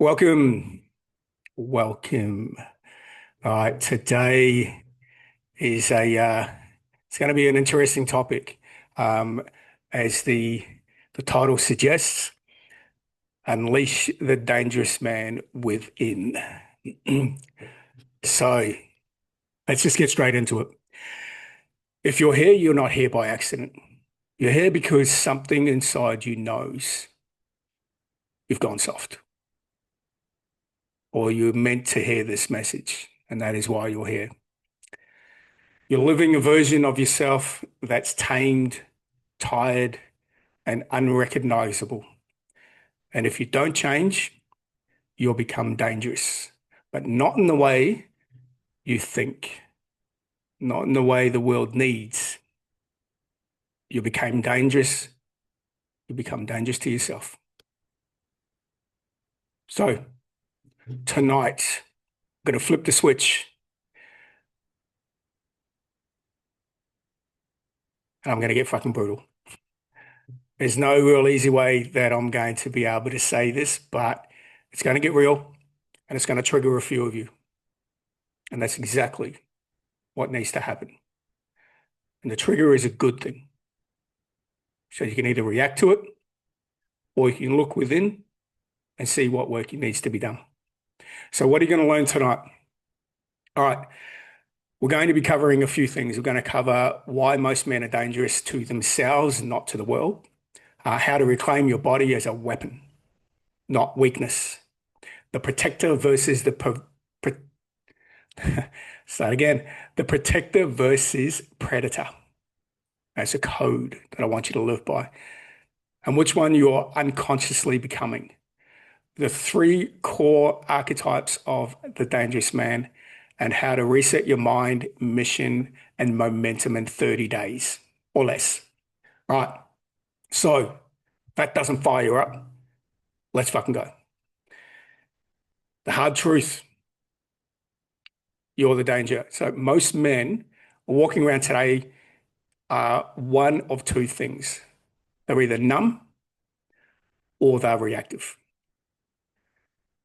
Welcome, welcome. All right, today is it's going to be an interesting topic, um, as the title suggests. Unleash the dangerous man within. So let's just get straight into it. If you're here, you're not here by accident. You're here because something inside you knows you've gone soft, or you're meant to hear this message, and that is why you're here. You're living a version of yourself that's tamed, tired, and unrecognizable. And if you don't change, you'll become dangerous, but not in the way you think, not in the way the world needs. You became dangerous. You become dangerous to yourself. So tonight, I'm going to flip the switch and I'm going to get fucking brutal. There's no real easy way that I'm going to be able to say this, but it's going to get real and it's going to trigger a few of you. And that's exactly what needs to happen. And the trigger is a good thing. So you can either react to it or you can look within and see what work needs to be done. So what are you going to learn tonight? All right. We're going to be covering a few things. We're going to cover why most men are dangerous to themselves, not to the world. How to reclaim your body as a weapon, not weakness. The protector versus start again. The protector versus predator. That's a code that I want you to live by. And which one you're unconsciously becoming. The three core archetypes of the dangerous man and how to reset your mind, mission, and momentum in 30 days or less. All right. So if that doesn't fire you up, let's fucking go. The hard truth, you're the danger. So most men walking around today are one of two things. They're either numb or they're reactive.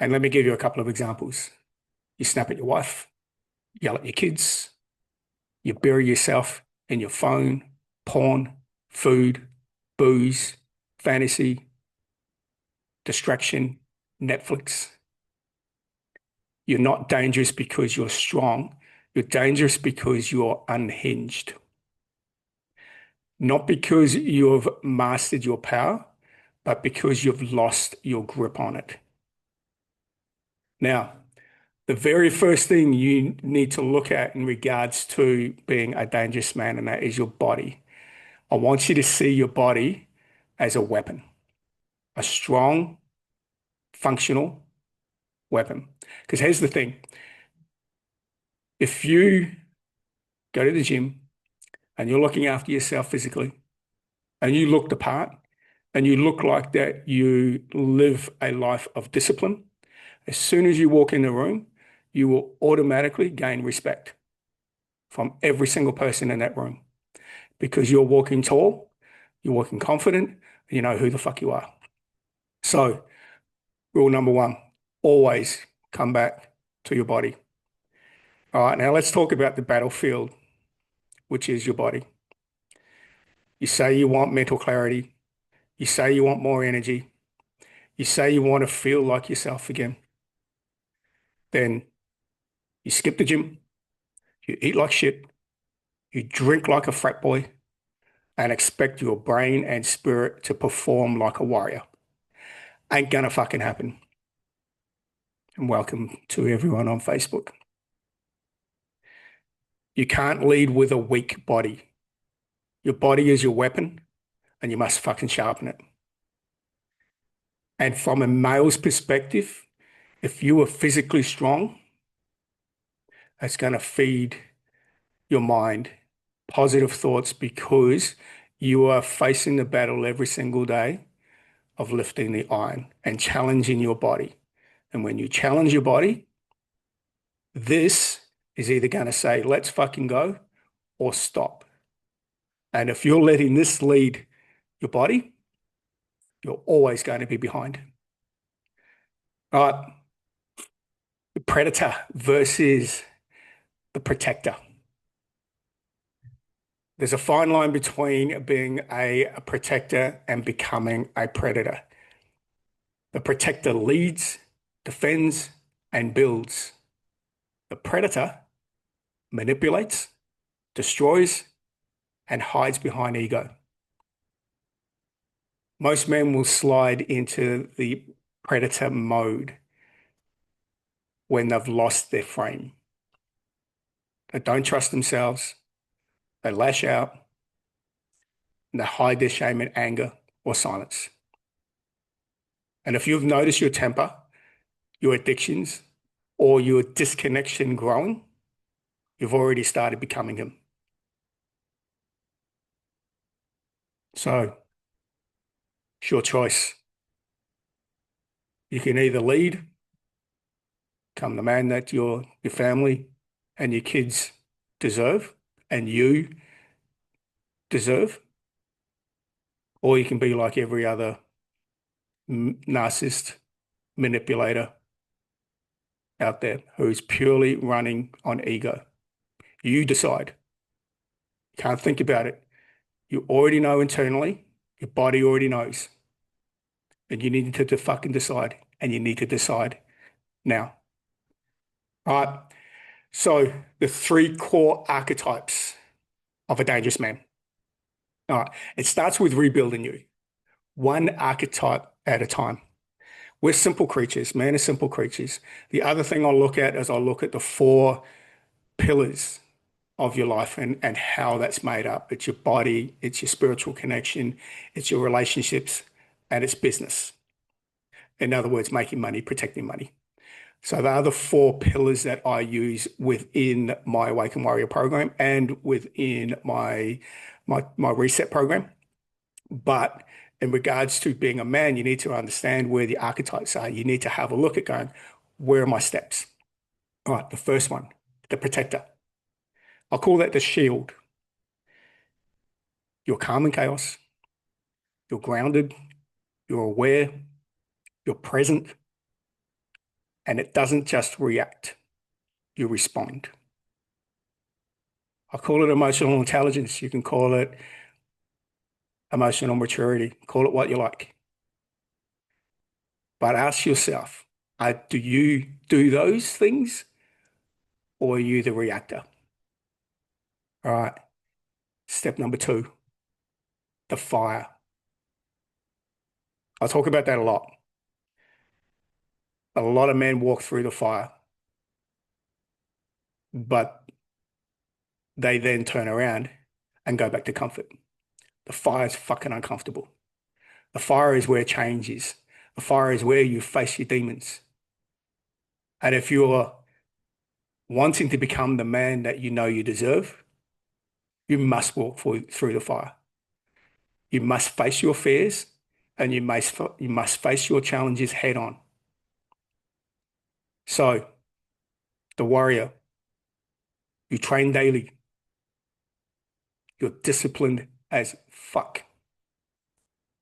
And let me give you a couple of examples. You snap at your wife, yell at your kids, you bury yourself in your phone, porn, food, booze, fantasy, distraction, Netflix. You're not dangerous because you're strong. You're dangerous because you're unhinged. Not because you've mastered your power, but because you've lost your grip on it. Now, the very first thing you need to look at in regards to being a dangerous man, and that is your body. I want you to see your body as a weapon, a strong, functional weapon. Because here's the thing. If you go to the gym and you're looking after yourself physically and you look the part and you look like that you live a life of discipline, as soon as you walk in the room, you will automatically gain respect from every single person in that room because you're walking tall, you're walking confident, you know who the fuck you are. So, rule number one, always come back to your body. All right, now let's talk about the battlefield, which is your body. You say you want mental clarity. You say you want more energy. You say you want to feel like yourself again. Then you skip the gym, you eat like shit, you drink like a frat boy, and expect your brain and spirit to perform like a warrior. Ain't gonna fucking happen. And welcome to everyone on Facebook. You can't lead with a weak body. Your body is your weapon, and you must fucking sharpen it. And from a male's perspective, if you are physically strong, that's going to feed your mind positive thoughts because you are facing the battle every single day of lifting the iron and challenging your body. And when you challenge your body, this is either going to say, let's fucking go or stop. And if you're letting this lead your body, you're always going to be behind. All right, the predator versus the protector. There's a fine line between being a protector and becoming a predator. The protector leads, defends, and builds. The predator manipulates, destroys, and hides behind ego. Most men will slide into the predator mode when they've lost their frame. They don't trust themselves, they lash out, and they hide their shame in anger or silence. And if you've noticed your temper, your addictions, or your disconnection growing, you've already started becoming him. So it's your choice. You can either lead, become the man that your family and your kids deserve and you deserve, or you can be like every other narcissist manipulator out there who's purely running on ego. You decide. You can't think about it. You already know internally. Your body already knows. And you need to fucking decide. And you need to decide now. All right. So the three core archetypes of a dangerous man. All right. It starts with rebuilding you, one archetype at a time. We're simple creatures. Man is simple creatures. The other thing I'll look at is I'll look at the four pillars of your life and how that's made up. It's your body, it's your spiritual connection, it's your relationships, and it's business. In other words, making money, protecting money. So they are the four pillars that I use within my Awaken Warrior program and within my reset program. But in regards to being a man, you need to understand where the archetypes are. You need to have a look at going, where are my steps? All right, the first one, the protector. I'll call that the shield. You're calm in chaos. You're grounded. You're aware. You're present. And it doesn't just react. You respond. I call it emotional intelligence. You can call it emotional maturity. Call it what you like. But ask yourself, do you do those things or are you the reactor? All right. Step number two, the fire. I talk about that a lot. A lot of men walk through the fire, but they then turn around and go back to comfort. The fire is fucking uncomfortable. The fire is where change is. The fire is where you face your demons. And if you're wanting to become the man that you know you deserve, you must walk through the fire. You must face your fears and you must face your challenges head on. So, the warrior, you train daily. You're disciplined as fuck.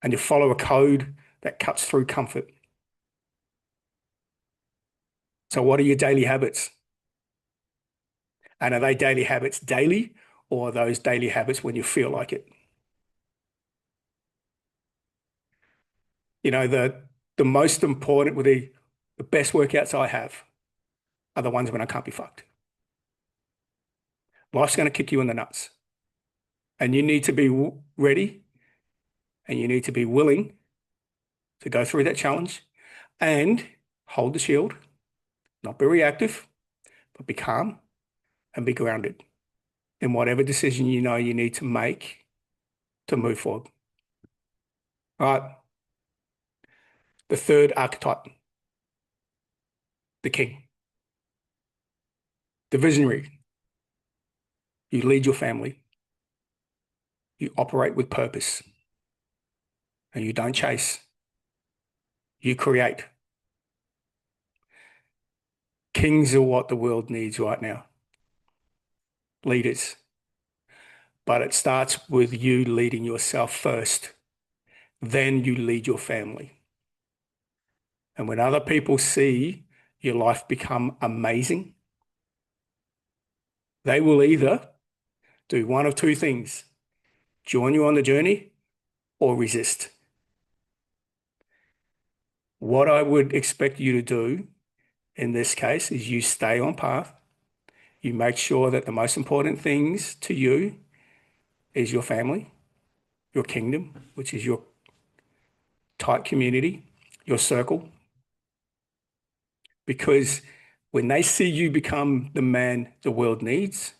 And you follow a code that cuts through comfort. So, what are your daily habits? And are they daily habits daily, or are those daily habits when you feel like it? You know, the most important, the best workouts I have are the ones when I can't be fucked. Life's going to kick you in the nuts. And you need to be ready and you need to be willing to go through that challenge and hold the shield, not be reactive, but be calm and be grounded in whatever decision you know you need to make to move forward. All right. The third archetype, the king, the visionary. You lead your family. You operate with purpose and you don't chase. You create. Kings are what the world needs right now. Leaders. But it starts with you leading yourself first. Then you lead your family. And when other people see your life become amazing, they will either do one of two things: join you on the journey or resist. What I would expect you to do in this case is you stay on path. You make sure that the most important things to you is your family, your kingdom, which is your tight community, your circle. Because when they see you become the man the world needs,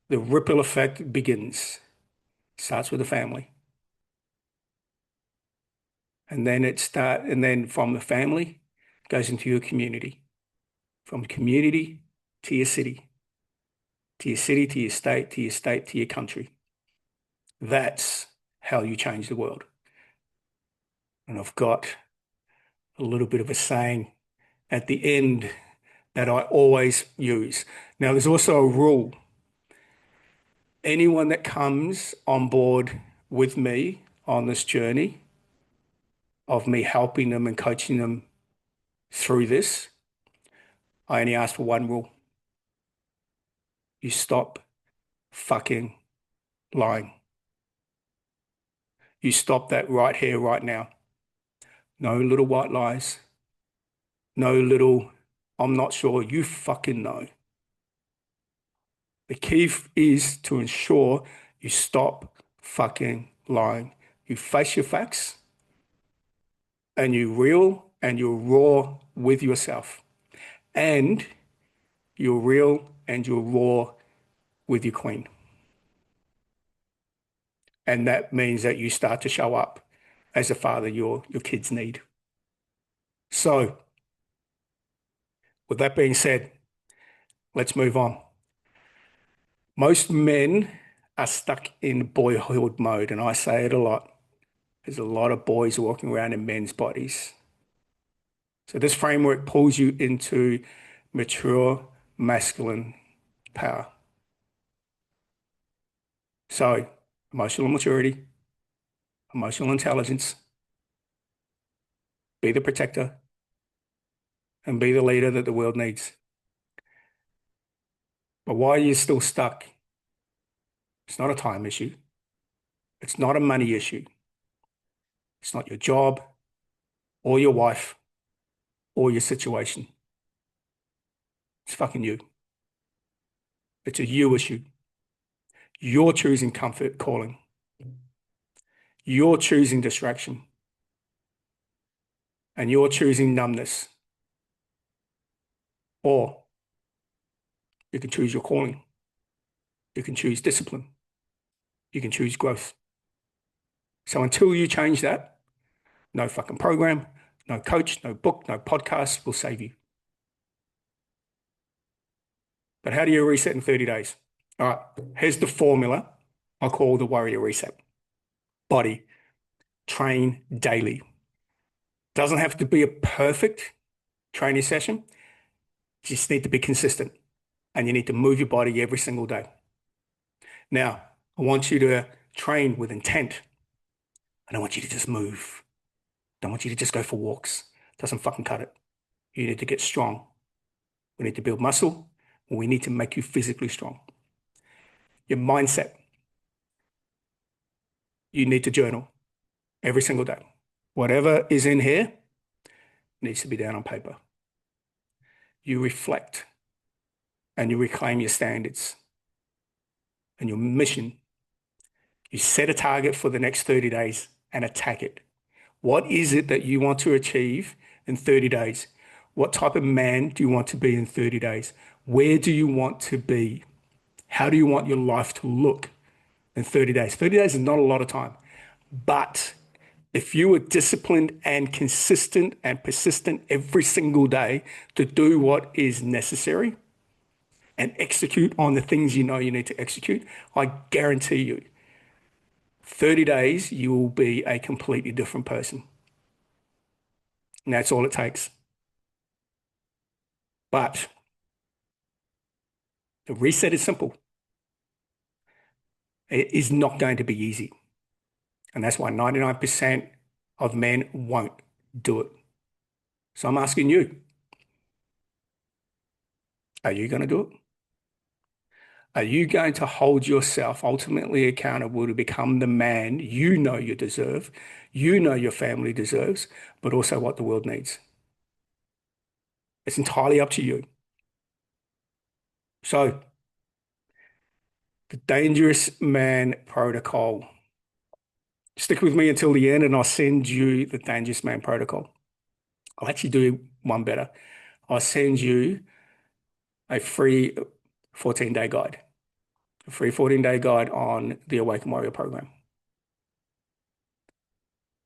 the ripple effect begins. Starts with the family. And then from the family goes into your community. From community to your city, to your city, to your state, to your state, to your country. That's how you change the world. And I've got a little bit of a saying at the end that I always use. Now, there's also a rule. Anyone that comes on board with me on this journey of me helping them and coaching them through this, I only ask for one rule. You stop fucking lying. You stop that right here, right now. No little white lies. No little, I'm not sure. You fucking know. The key is to ensure you stop fucking lying. You face your facts and you're real and you're raw with yourself. And you're real and you're raw with your queen. And that means that you start to show up as a father your kids need. So, with that being said, let's move on. Most men are stuck in boyhood mode, and I say it a lot. There's a lot of boys walking around in men's bodies. So this framework pulls you into mature masculine power. So emotional maturity, emotional intelligence, be the protector, and be the leader that the world needs. But why are you still stuck? It's not a time issue. It's not a money issue. It's not your job or your wife or your situation. It's fucking you. It's a you issue. You're choosing comfort calling. You're choosing distraction. And you're choosing numbness. Or you can choose your calling. You can choose discipline. You can choose growth. So until you change that, no fucking program, no coach, no book, no podcast will save you. But how do you reset in 30 days? All right, here's the formula I call the warrior reset. Body, train daily. Doesn't have to be a perfect training session. You just need to be consistent and you need to move your body every single day. Now, I want you to train with intent. I don't want you to just move. I don't want you to just go for walks. Doesn't fucking cut it. You need to get strong. We need to build muscle. We need to make you physically strong. Your mindset. You need to journal every single day. Whatever is in here needs to be down on paper. You reflect and you reclaim your standards and your mission. You set a target for the next 30 days and attack it. What is it that you want to achieve in 30 days? What type of man do you want to be in 30 days? Where do you want to be? How do you want your life to look in 30 days? 30 days is not a lot of time, but if you are disciplined and consistent and persistent every single day to do what is necessary and execute on the things you know you need to execute, I guarantee you, 30 days, you will be a completely different person. And that's all it takes. But the reset is simple. It is not going to be easy. And that's why 99% of men won't do it. So I'm asking you, are you going to do it? Are you going to hold yourself ultimately accountable to become the man you know you deserve, you know your family deserves, but also what the world needs? It's entirely up to you. So, the Dangerous Man Protocol. Stick with me until the end and I'll send you the Dangerous Man Protocol. I'll actually do one better. I'll send you a free 14-day guide, a free 14-day guide on the Awaken Warrior program.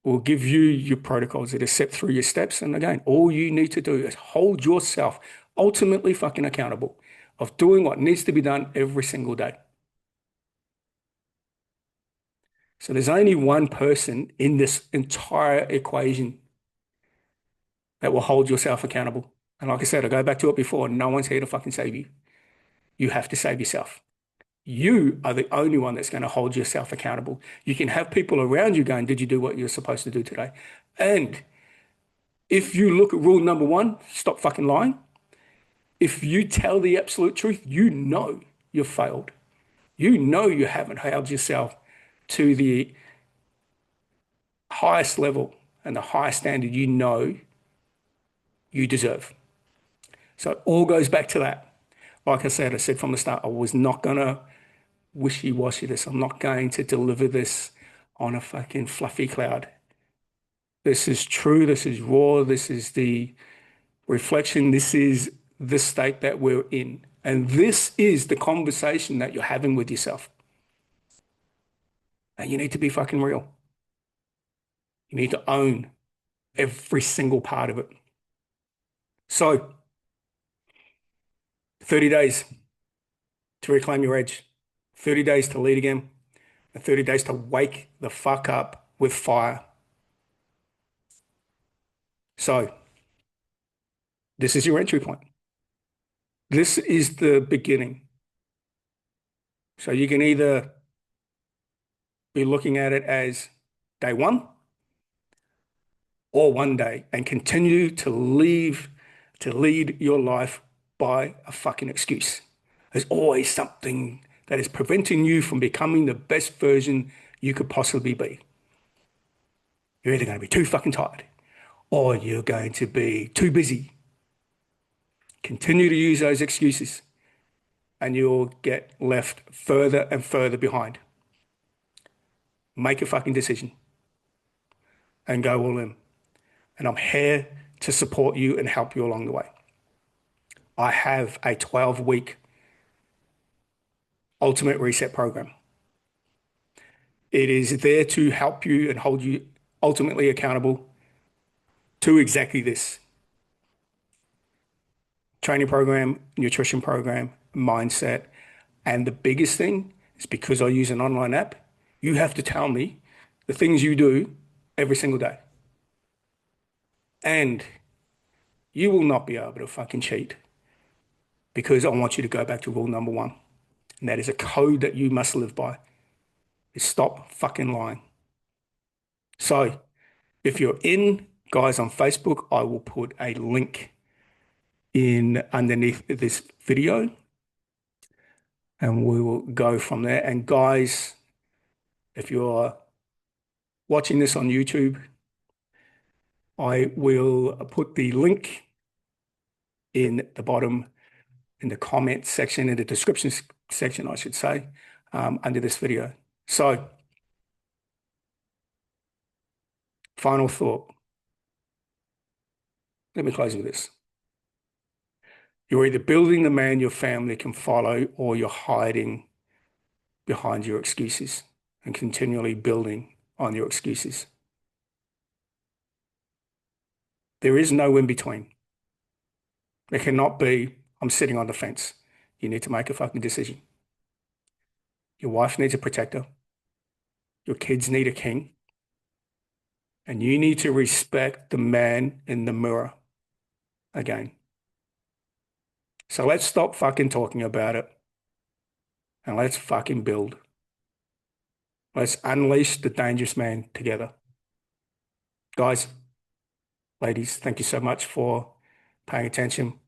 We'll give you your protocols that are set through your steps. And again, all you need to do is hold yourself ultimately fucking accountable of doing what needs to be done every single day. So there's only one person in this entire equation that will hold yourself accountable. And like I said, I go back to it before, no one's here to fucking save you. You have to save yourself. You are the only one that's going to hold yourself accountable. You can have people around you going, did you do what you're supposed to do today? And if you look at rule number one, stop fucking lying. If you tell the absolute truth, you know you've failed. You know you haven't held yourself to the highest level and the highest standard you know you deserve. So it all goes back to that. Like I said from the start, I was not going to wishy-washy this. I'm not going to deliver this on a fucking fluffy cloud. This is true. This is raw. This is the reflection. This is the state that we're in. And this is the conversation that you're having with yourself. And you need to be fucking real. You need to own every single part of it. So, 30 days to reclaim your edge, 30 days to lead again, and 30 days to wake the fuck up with fire. So, this is your entry point. This is the beginning. So you can either be looking at it as day one or one day and continue to lead your life by a fucking excuse. There's always something that is preventing you from becoming the best version you could possibly be. You're either going to be too fucking tired or you're going to be too busy. Continue to use those excuses and you'll get left further and further behind. Make a fucking decision and go all in. And I'm here to support you and help you along the way. I have a 12-week ultimate reset program. It is there to help you and hold you ultimately accountable to exactly this. Training program, nutrition program, mindset. And the biggest thing is because I use an online app, you have to tell me the things you do every single day. And you will not be able to fucking cheat because I want you to go back to rule number one. And that is a code that you must live by. Is stop fucking lying. So if you're in, guys, on Facebook, I will put a link in underneath this video and we will go from there. And guys, if you're watching this on YouTube, I will put the link in the bottom, in the comment section, in the description section, I should say, under this video. So, final thought. Let me close with this. You're either building the man your family can follow or you're hiding behind your excuses and continually building on your excuses. There is no in between. There cannot be, I'm sitting on the fence. You need to make a fucking decision. Your wife needs a protector. Your kids need a king. And you need to respect the man in the mirror again. So let's stop fucking talking about it and let's fucking build. Let's unleash the dangerous man together. Guys, Ladies, thank you so much for paying attention.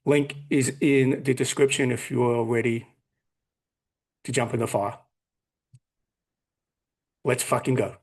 Link is in the description if you're ready to jump in the fire. Let's fucking go.